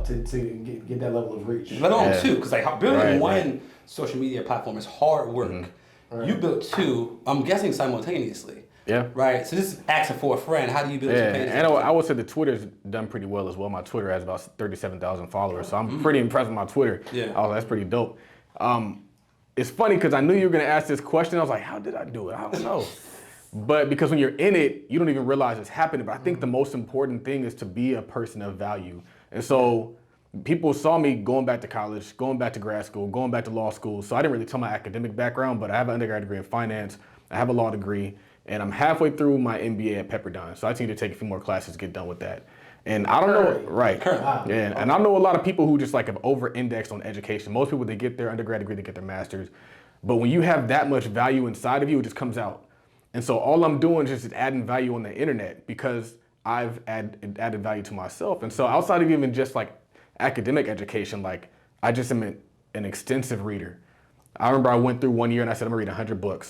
to get that level of reach. Let alone two, because like building one social media platform is hard work. Right. You built two, I'm guessing simultaneously. Yeah. Right. So this is asking for a friend. How do you build your page? And I would say the Twitter's done pretty well as well. My Twitter has about 37,000 followers, so I'm pretty impressed with my Twitter. Yeah. That's pretty dope. It's funny because I knew you were gonna ask this question. I was like, how did I do it? I don't know. But because when you're in it, you don't even realize it's happening. But I think the most important thing is to be a person of value. And so people saw me going back to college, going back to grad school, going back to law school. So I didn't really tell my academic background, but I have an undergrad degree in finance. I have a law degree. And I'm halfway through my MBA at Pepperdine, so I just need to take a few more classes to get done with that. And I don't know, right? Wow. Yeah, and I know a lot of people who just like have over-indexed on education. Most people, they get their undergrad degree, they get their master's. But when you have that much value inside of you, it just comes out. And so all I'm doing is just adding value on the internet because I've added value to myself. And so outside of even just like academic education, like I just am an extensive reader. I remember I went through one year and I said, I'm gonna read 100 books.